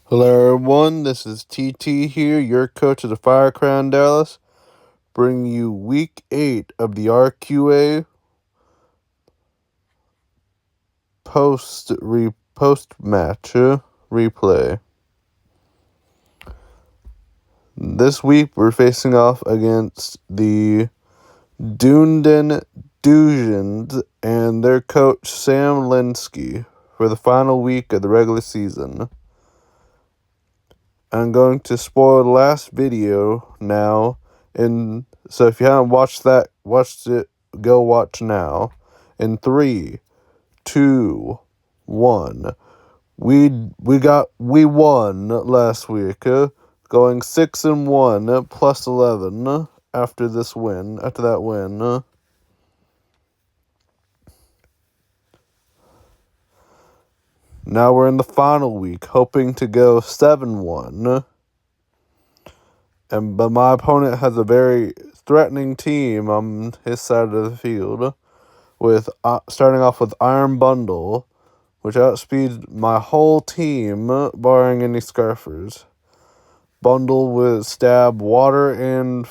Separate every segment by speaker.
Speaker 1: Hello everyone, this is TT here, your coach of the Fire Crown Dallas, bringing you week 8 of the RQA post-match replay. This week we're facing off against the Dunedin Dusions and their coach Sam Linsky for the final week of the regular season. I'm going to spoil the last video now, and so if you haven't watched it, go watch now. In 3, 2, 1. We won last week, going 6-1 plus 11 after that win. Now we're in the final week, hoping to go 7-1. But my opponent has a very threatening team on his side of the field, with starting off with Iron Bundle, which outspeeds my whole team, barring any scarfers. Bundle with stab, water, and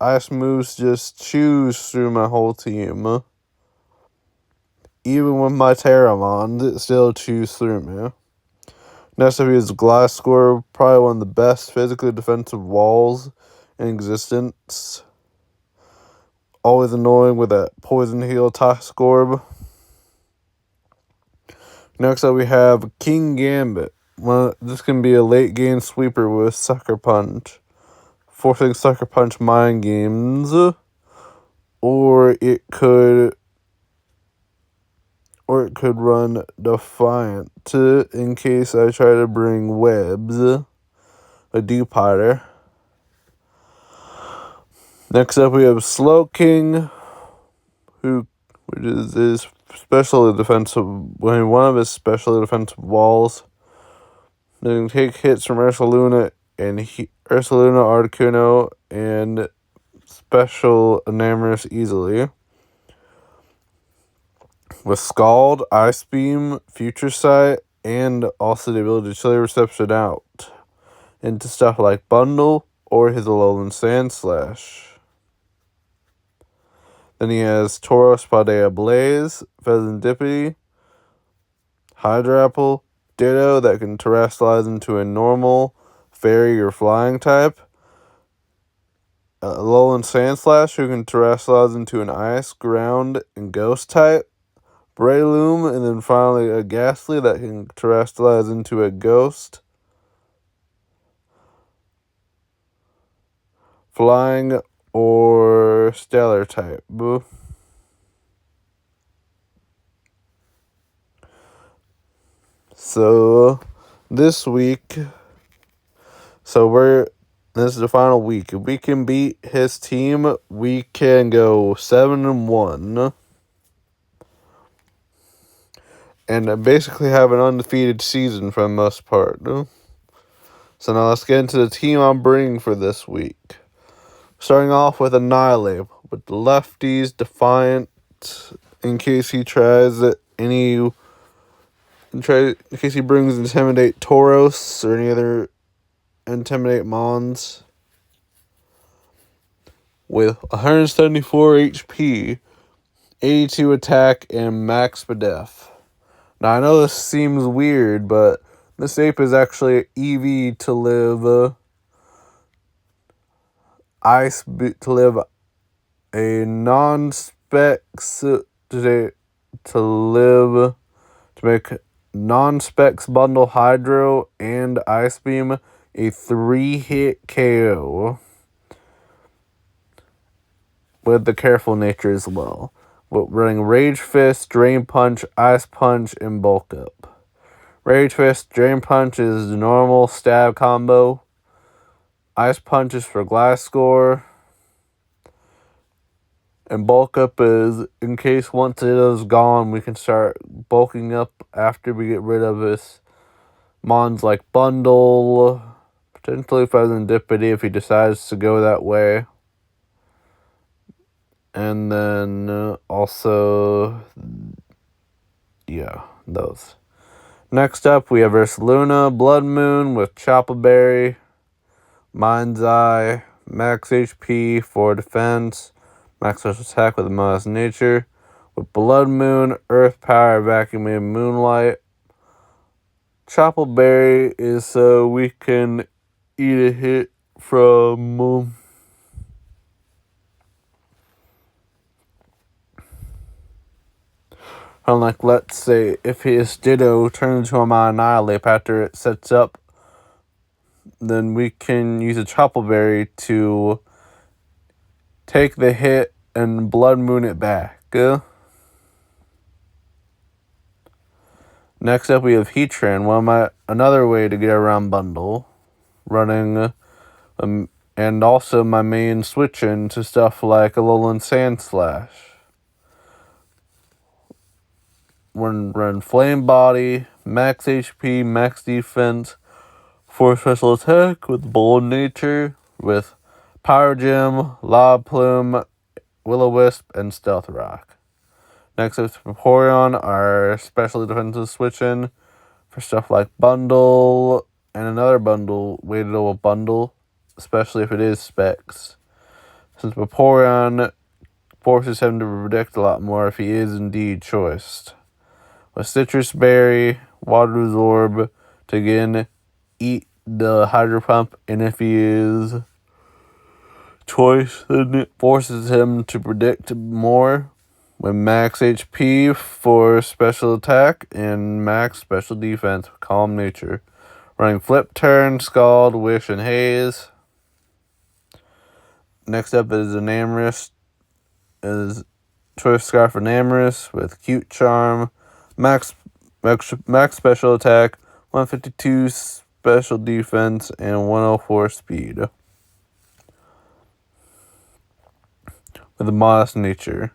Speaker 1: ice moves just chews through my whole team. Even with my Terramon, it still chews through me. Next up is Glass Score, probably one of the best physically defensive walls in existence. Always annoying with that Poison Heal Toxcorb. Next up we have King Gambit. This can be a late game sweeper with Sucker Punch, forcing Sucker Punch mind games, or it could run Defiant in case I try to bring Webs, a Dupider. Next up we have Slow King, which is his specially defensive, one of his specially defensive walls. They can take hits from Ursaluna and Ursaluna, Articuno, and special Enamorous easily. With Scald, Ice Beam, Future Sight, and also the ability to Chilly Reception out into stuff like Bundle or his Alolan Sandslash. Then he has Tauros, Paldea Blaze, Pheasantipity, Hydrapple, Ditto that can terrestrialize into a normal, fairy, or flying type. Alolan Sandslash, who can terrestrialize into an ice, ground, and ghost type. Breloom, and then finally a Ghastly that can terrestrialize into a ghost, flying, or stellar type. So this week, this is the final week. If we can beat his team, we can go 7-1. And basically have an undefeated season for the most part. So now let's get into the team I'm bringing for this week. Starting off with Annihilate, with the lefties, Defiant, in case he brings Intimidate Tauros or any other Intimidate Mons. With 174 HP, 82 attack, and max def. Now I know this seems weird, but this ape is actually EV to live a non-specs to make non-specs bundle Hydro and Ice Beam a 3-hit KO with the careful nature as well. With running Rage Fist, Drain Punch, Ice Punch, and Bulk Up. Rage Fist, Drain Punch is the normal stab combo. Ice Punch is for Glass Score. And Bulk Up is in case once it is gone, we can start bulking up after we get rid of this mons like Bundle, potentially Pheasantipity if he decides to go that way. And then also, yeah, those. Next up, we have Ursaluna, Blood Moon with Choppleberry, Mind's Eye, Max HP for defense, Max special attack with a modest nature, with Blood Moon, Earth Power, Vacuum, and Moonlight. Choppleberry is so we can eat a hit from unlike, let's say, if his Ditto turns into a Annihilate after it sets up, then we can use a Choppleberry to take the hit and Blood Moon it back. Next up, we have Heatran, another way to get around Bundle, running, and also my main switch into stuff like Alolan Sandslash. Run Flame Body, Max HP, Max Defense, for special attack with Bold Nature, with Power Gem, Lob Plume, Will-O-Wisp, and Stealth Rock. Next up is Vaporeon, our special defensive switch-in for stuff like Bundle, and another bundle, weighted over Bundle, especially if it is Specs. Since Vaporeon forces him to predict a lot more if he is indeed choiced. With Citrus Berry, Water Absorb to again eat the Hydro Pump, and if he is choice, then it forces him to predict more. With Max HP for special attack and Max special defense with Calm Nature. Running Flip Turn, Scald, Wish, and Haze. Next up is Enamorus. Choice Scarf for Enamorus with Cute Charm, Max special attack, 152 special defense, and 104 speed. With a modest nature.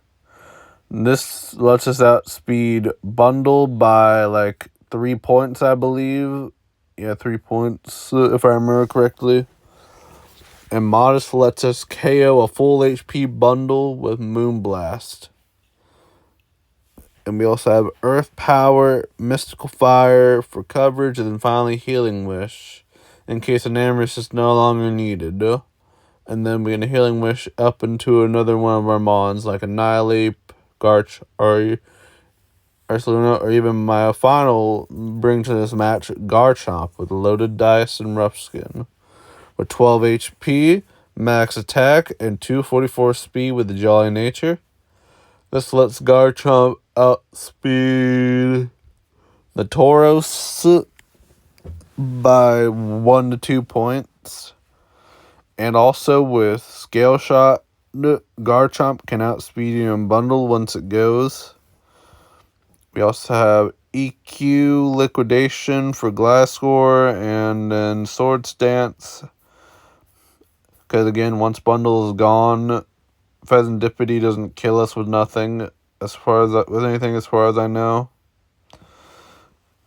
Speaker 1: This lets us outspeed Bundle by like 3 points, I believe. Yeah, 3 points, if I remember correctly. And Modest lets us KO a full HP Bundle with Moonblast. And we also have Earth Power, Mystical Fire for coverage, and then finally Healing Wish, in case Enamorus is no longer needed. And then we're going to Healing Wish up into another one of our mons, like Annihilate, Garch, or Ursaluna, or even my final bring to this match, Garchomp, with Loaded Dice and Rough Skin. With 12 HP, max attack, and 244 speed with the Jolly Nature. This lets Garchomp outspeed the Tauros by 1 to 2 points. And also with Scale Shot, Garchomp can outspeed you in Bundle once it goes. We also have EQ Liquidation for Glasgow, and then Sword Stance. Because again, once Bundle is gone, Pheasantipity doesn't kill us with nothing, as far as I know.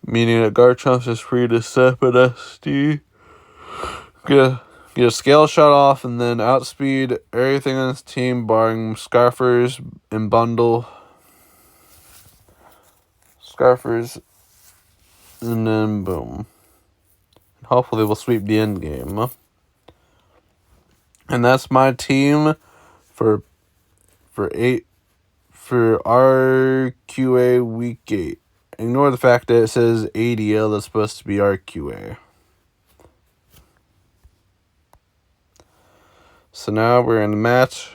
Speaker 1: Meaning that Garchomp's is free to step at SD. Get a Scale Shot off, and then outspeed everything on his team, barring Scarfers and Bundle. Scarfers, and then boom. Hopefully we'll sweep the end game. And that's my team for RQA Week 8. Ignore the fact that it says ADL, that's supposed to be RQA. So now we're in the match.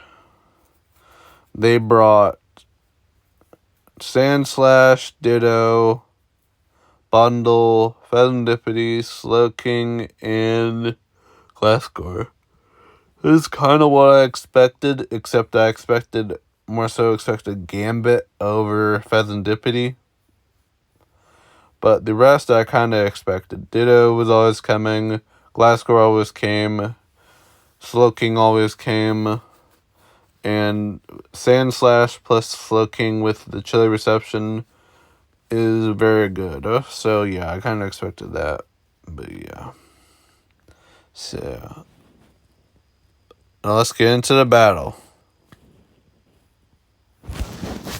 Speaker 1: They brought Sandslash, Ditto, Bundle, Pheasantipity, Slowking, and Glasgow. This is kind of what I expected, except I expected Gambit over Pheasantipity. But the rest I kind of expected. Ditto was always coming, Glasgow always came, Slowking always came, and Sandslash plus Slowking with the Chilly Reception is very good. So yeah, I kind of expected that. But yeah. So now let's get into the battle.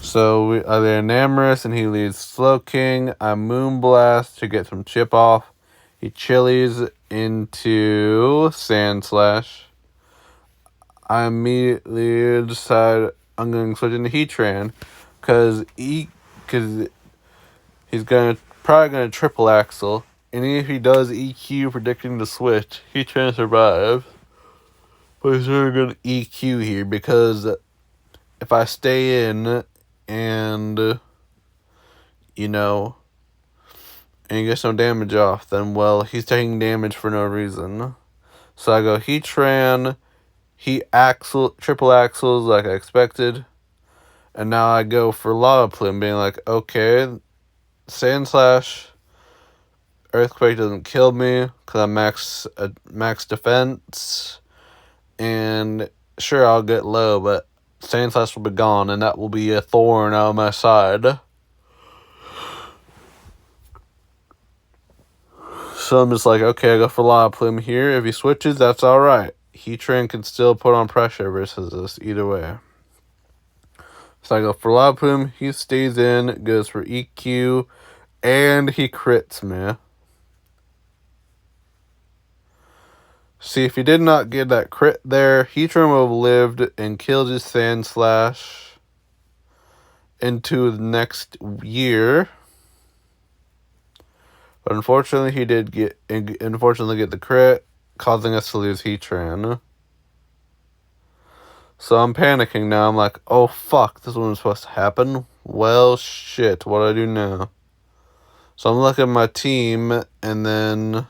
Speaker 1: So So I lead Namorous and he leads Slowking. I Moonblast to get some chip off. He chilies into Sandslash. I immediately decide I'm going to switch into Heatran because he's probably gonna triple axle, and if he does EQ predicting the switch, Heatran survives. But he's really gonna EQ here because if I stay in and and get some damage off, then well, he's taking damage for no reason. So I go Heatran, triple axles like I expected, and now I go for Lava Plume, being like, okay, Sandslash, Earthquake doesn't kill me because I'm max defense, and sure I'll get low, but Sandslash will be gone, and that will be a thorn out of my side. So I'm just like, okay, I go for Lava Plume here. If he switches, that's alright. Heatran can still put on pressure versus us either way. So I go for Lava Plume, he stays in, goes for EQ, and he crits me. See, if he did not get that crit there, Heatran would have lived and killed his Sandslash into the next year. But unfortunately, he did get the crit, causing us to lose Heatran. So I'm panicking now. I'm like, oh fuck, this wasn't supposed to happen. Well, shit, what do I do now? So I'm looking at my team, and then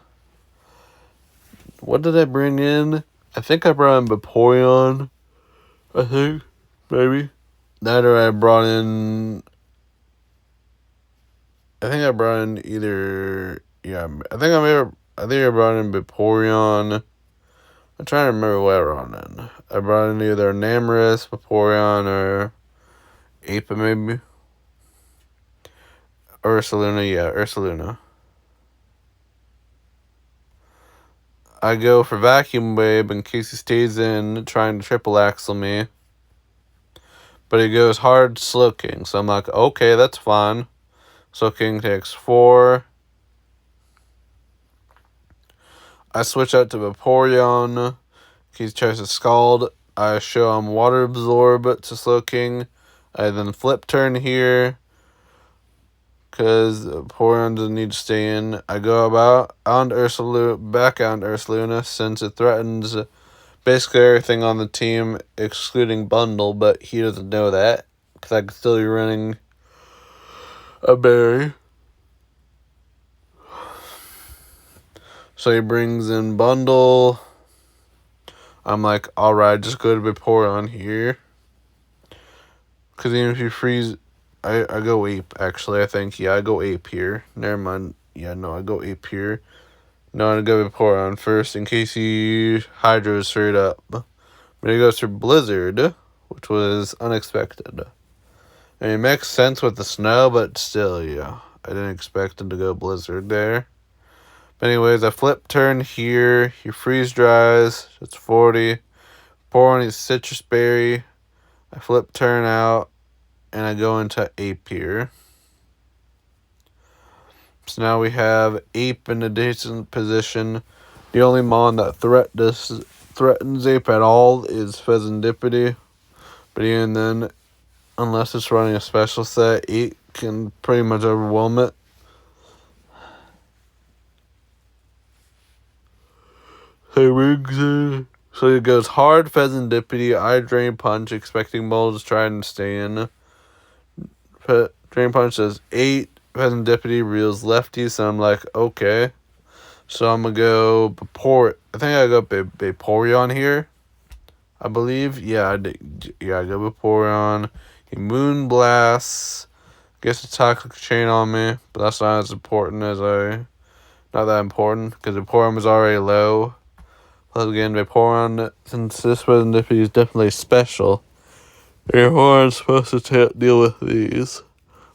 Speaker 1: what did I bring in? I think I brought in Vaporeon. I think, maybe. That or I brought in... I think I brought in either... Yeah, I think I brought in Vaporeon. I'm trying to remember what I brought in. I brought in either Namorous, Vaporeon, or Ape, maybe. Ursaluna, yeah, Ursaluna. I go for Vacuum Wave in case he stays in, trying to triple axle me. But he goes hard Slowking, so I'm like, okay, that's fine. Slowking takes 4. I switch out to Vaporeon. He tries to Scald. I show him Water Absorb to Slowking. I then Flip Turn here, because Vaporeon doesn't need to stay in. I go back on Ursaluna, since it threatens basically everything on the team, excluding Bundle, but he doesn't know that, because I could still be running a berry. So he brings in Bundle. I'm like, alright, just go to Vaporeon here. Because even if you freeze, I go Ape, actually, I think. Yeah, I go Ape here. Never mind. Yeah, no, I go Ape here. No, I go Vaporeon first in case he Hydros straight up. But he goes for Blizzard, which was unexpected. I mean, it makes sense with the snow, but still, yeah. I didn't expect him to go Blizzard there. But anyways, I Flip Turn here. He freeze dries. It's 40. Pour on his Citrus Berry. I Flip Turn out. And I go into Ape here. So now we have Ape in a decent position. The only mon that threatens Ape at all is Pheasantipity. But even then, unless it's running a special set, Ape can pretty much overwhelm it. So he goes hard Pheasantipity. I Drain Punch, expecting Mold to try and stay in. Drain Punch does 8. Pheasantipity reels lefty, so I'm like, okay. So I'm going to go I think I go Vaporeon here, I believe. Yeah, I go Vaporeon. He Moonblasts. Gets a Toxic Chain on me, but that's not as important not that important, because Vaporeon was already low. Plus again, Vaporeon, since this Pheasantipity is definitely special, Vaporeon's supposed to deal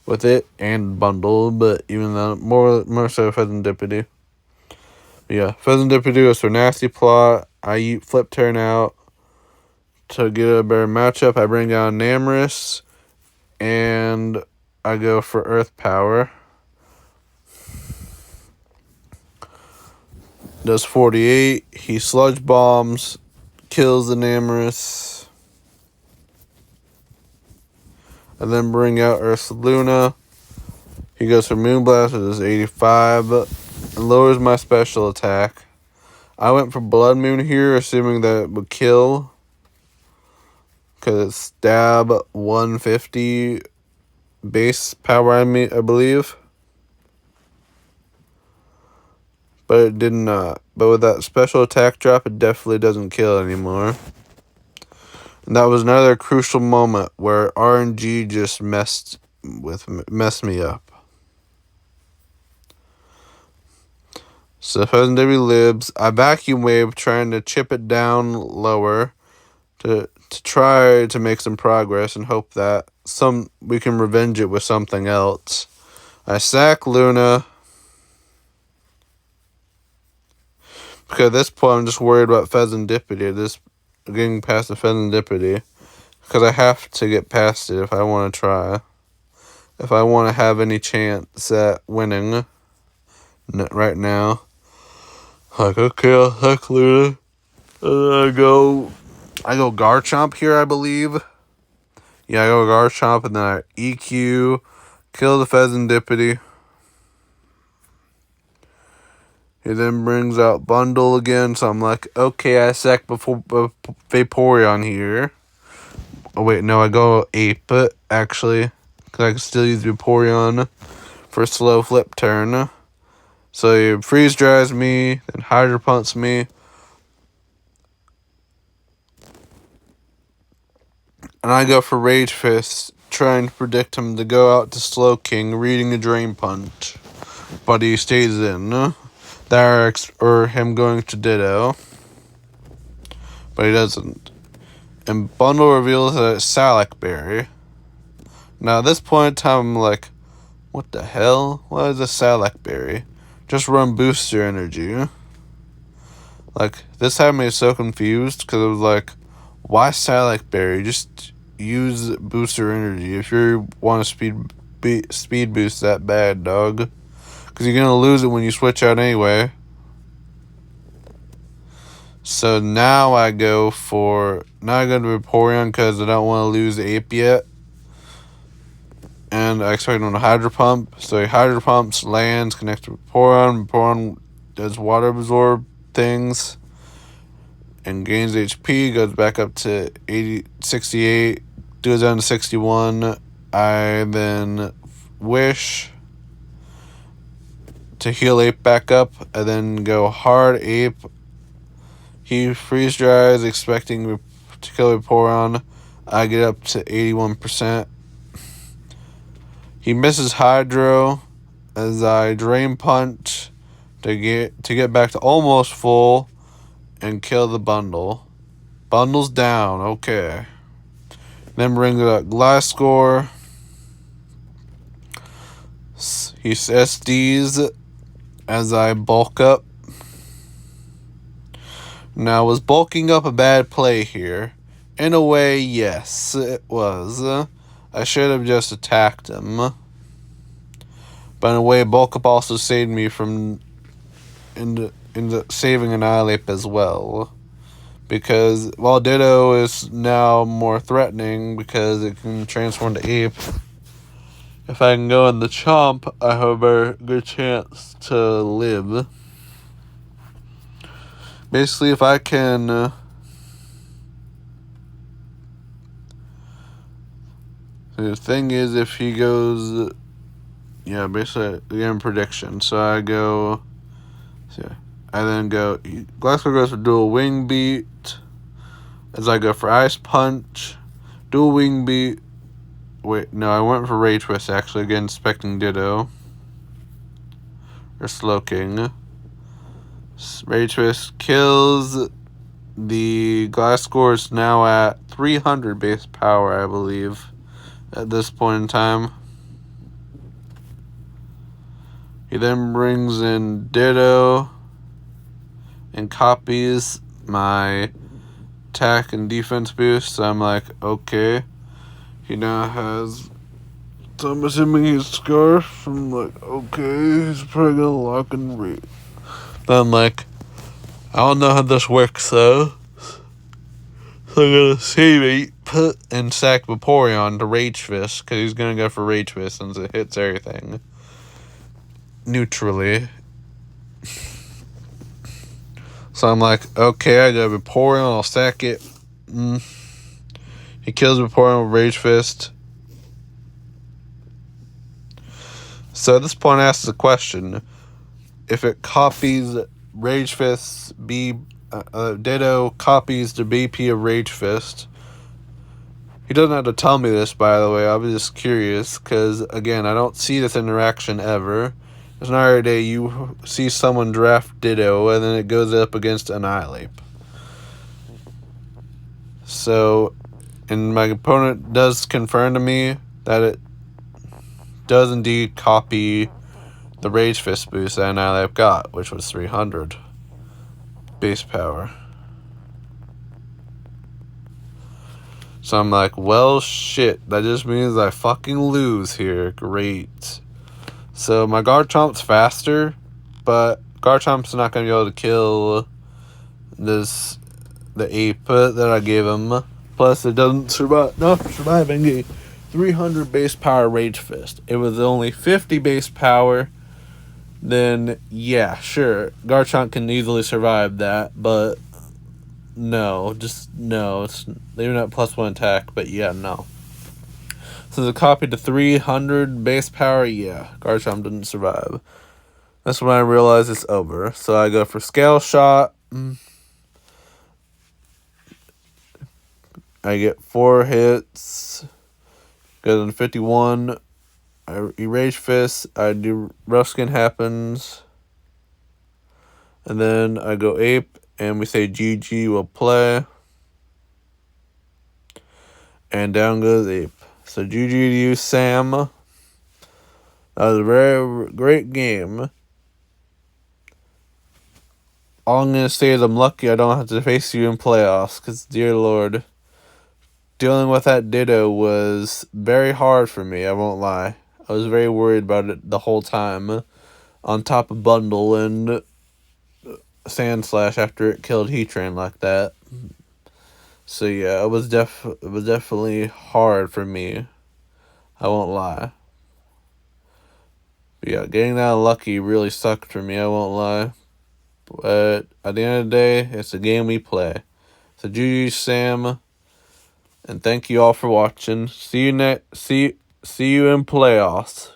Speaker 1: with it and Bundle, but even though more so Pheasantipity. Yeah, Pheasantipity goes for Nasty Plot. I Flip Turn out to get a better matchup. I bring down Namorous, and I go for Earth Power. Does 48. He sludge bombs, kills the Namorous. I then bring out Earth's Luna. He goes for Moonblast, which is 85, and lowers my special attack. I went for Blood Moon here, assuming that it would kill, because it's stab 150 base power, I believe. But it did not. But with that special attack drop, it definitely doesn't kill anymore. And that was another crucial moment where RNG just messed me up. So Pheasant Debbie lives. I vacuum wave, trying to chip it down lower to try to make some progress and hope that we can revenge it with something else. I sack Luna. Because at this point, I'm just worried about Pheasantipity. Getting past the Pheasantipity. Because I have to get past it if I want to try. If I want to have any chance at winning right now. Like, okay, I'll sack Luna. I go Garchomp here, I believe. Yeah, I go Garchomp, and then I EQ, kill the Pheasantipity. He then brings out Bundle again, so I'm like, okay, I sack Vaporeon here. Oh, wait, no, I go Ape, actually, because I can still use Vaporeon for a slow flip turn. So he Freeze Dries me, then Hydro Pumps me. And I go for Rage Fist, trying to predict him to go out to Slow King, reading a Drain Punch. But he stays in. Or him going to Ditto. But he doesn't. And Bundle reveals that it's Salac Berry. Now at this point in time, I'm like, what the hell? What is a Salac Berry? Just run Booster Energy. Like, this had me so confused, because it was like, why Salac Berry? Just use Booster Energy if you want to speed boost that bad, dog. Because you're going to lose it when you switch out anyway. So now I go to Vaporeon because I don't want to lose Ape yet. And I expect him to Hydro Pump. So he Hydro Pumps, lands, connects to Vaporeon. Vaporeon does Water Absorb things. And gains HP, goes back up to 68, goes down to 61. I then Wish to heal Ape back up, and then go hard Ape. He Freeze Dries, expecting to kill Vaporeon. I get up to 81%. He misses Hydro as I Drain Punch to get back to almost full and kill the Bundle. Bundle's down, okay. Then brings up Gliscor. He SDs as I bulk up. Now, was bulking up a bad play here? In a way, yes, it was. I should have just attacked him. But in a way, bulk up also saved me from saving Annihilate as well. Because while Ditto is now more threatening because it can transform to Ape, if I can go in the Chomp, I have a good chance to live. Basically, if I can... the thing is, if he goes... yeah, basically, again, prediction. So I go... yeah, I then go... Gliscor goes for Dual Wing Beat. As I go for Ice Punch. Dual Wing Beat. Wait, no, I went for Rage Twist, actually. Again, expecting Ditto. Or Slowking. Rage Twist kills. The Gliscor is now at 300 base power, I believe, at this point in time. He then brings in Ditto and copies my attack and defense boost. So I'm like, okay. He now has So I'm assuming he's Scarf. I'm like, okay, he's probably gonna lock and read. Then I'm like, I don't know how this works though. So I'm gonna save it, put and sack Vaporeon to Rage Fist, because he's gonna go for Rage Fist since it hits everything neutrally. So I'm like, okay, I got Vaporeon, I'll sack it. He kills Vaporeon with Rage Fist. So at this point I ask the question, if it copies Rage Fist, Ditto copies the BP of Rage Fist. He doesn't have to tell me this, by the way. I was just curious, because, again, I don't see this interaction ever. There's not every day you see someone draft Ditto, and then it goes up against Annihilate. So, and my opponent does confirm to me that it does indeed copy the Rage Fist boost that Annihilate got, which was 300 base power. So I'm like, well, shit, that just means I fucking lose here. Great. So my Garchomp's faster, but Garchomp's not going to be able to kill the ape that I gave him. Plus, it doesn't survive, not surviving a 300 base power Rage Fist. It was only 50 base power. Then, yeah, sure, Garchomp can easily survive that, but no, just no. It's they're not +1 attack, but yeah, no. So the copy to 300 base power, yeah, Garchomp didn't survive. That's when I realized it's over. So I go for Scale Shot. I get 4 hits. Goes in 51. I Rage Fist. I do Rough Skin happens. And then I go Ape. And we say GG will play. And down goes Ape. So GG to you, Sam. That was a very great game. All I'm going to say is I'm lucky I don't have to face you in playoffs. Because, dear Lord, dealing with that Ditto was very hard for me, I won't lie. I was very worried about it the whole time. On top of Bundle and Sand Slash after it killed Heatran like that. So yeah, it was definitely hard for me. I won't lie. But yeah, getting that lucky really sucked for me, I won't lie. But at the end of the day, it's a game we play. So GG Sam. And thank you all for watching. See you in playoffs.